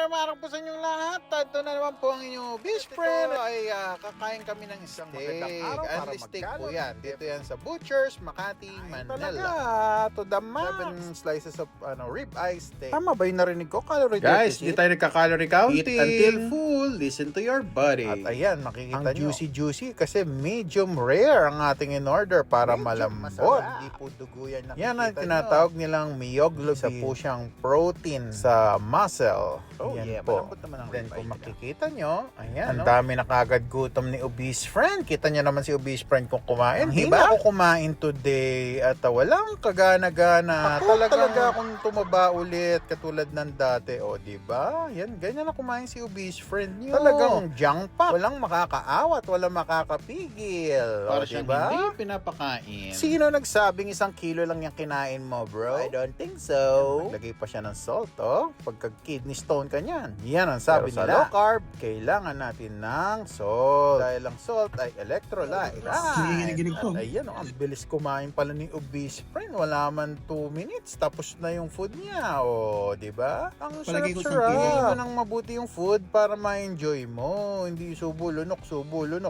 Marang po sa inyong lahat. Ito na naman po ang inyong best friend. Ay kakain kami ng isang steak. Unli steak po yan. Dito yan sa Butchers, Makati, Manila. To the max. 7 slices of rib eye steak. Tama ba yung narinig ko? Calorie Guys, di deficit? tayo nagka-calorie counting. Eat until full. Listen to your body. At ayan, makikita nyo. Juicy kasi medium rare ang ating in-order para malambot. Hindi po dugo yan. Yan ang tinatawag nilang myoglobin. Isa po siyang protein sa muscle. Yan po. Then kung makikita nyo, ayan, ang dami na kagad gutom ni obese friend. Kita nyo naman si obese friend kung kumain. Hindi ako kumain today at walang kagana-gana. Talaga akong tumaba ulit katulad ng dati. O, diba? Yan, ganyan na kumain si obese friend nyo. Talagang junk pack. Walang makakaawat, walang makakapigil. Para O, siyang diba? hindi pinapakain. Sino nagsabing 1 kilo lang yung kinain mo, bro? I don't think so. Naglagay pa siya ng salt, oh. Pagka kidney stone ka niyan. Yan ang sabi nila. Sa low carb, kailangan natin ng salt. Dahil ang salt ay electrolyte. Giniginig ko. At ayan, oh, ang bilis kumain pala ni obese friend. Wala man 2 minutes, tapos na yung food niya. O, di ba? Ang Palagi ko sarap-sarap. siyang Hindi mo nang mabuti yung food para ma-enjoy mo. Hindi subo-lunok.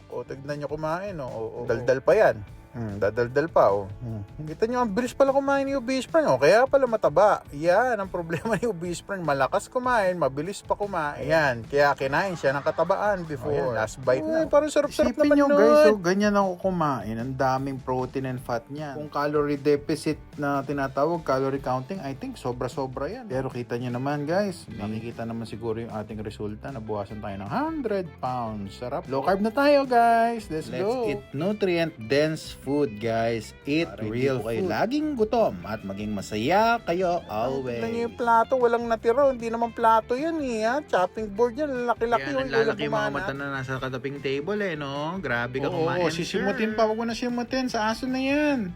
O, tignan nyo kumain, o. Daldal pa yan. Dadaldal pa, oh. Kita nyo, ang bilis pala kumain ni obese friend, oh. Kaya pala mataba. Yan, ang problema ni obese friend. Malakas kumain, mabilis pa kumain. Yan, kaya kinain siya ng katabaan before. Last bite na. Parang sarap-sarap Isipin naman nyo nun. guys, so ganyan ako kumain. Ang daming protein and fat niyan. Kung calorie deficit na tinatawag, calorie counting, I think sobra-sobra yan. Pero kita nyo naman guys, nakikita naman siguro yung ating resulta. Nabuhasan tayo ng 100 pounds. Sarap. Low carb na tayo guys. Let's go. Eat nutrient-dense food, guys. Eat Para real hindi po kayo food. Laging gutom at maging masaya kayo always. Tignan nyo yung plato, walang natira. Hindi naman plato yan, eh. Ha? Chopping board yan, laki-laki. Kaya nalalaki yung mga mata na nasa kataping table no? Grabe ka kumain. Oo, sisimutin pa. Huwag mo na simutin. Sa aso na yan.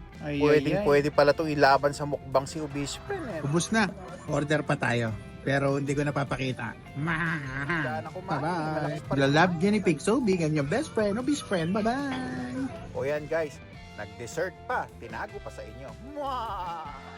Pwede pala itong ilaban sa mukbang si obese friend, eh. Ubus na. Order pa tayo. Pero hindi ko napapakita. Bye-bye. The Love Guinea Pig So Big and your best friend, obese friend. Bye-bye. O yan guys, nag-dessert pa, tinago pa sa inyo. Mwah!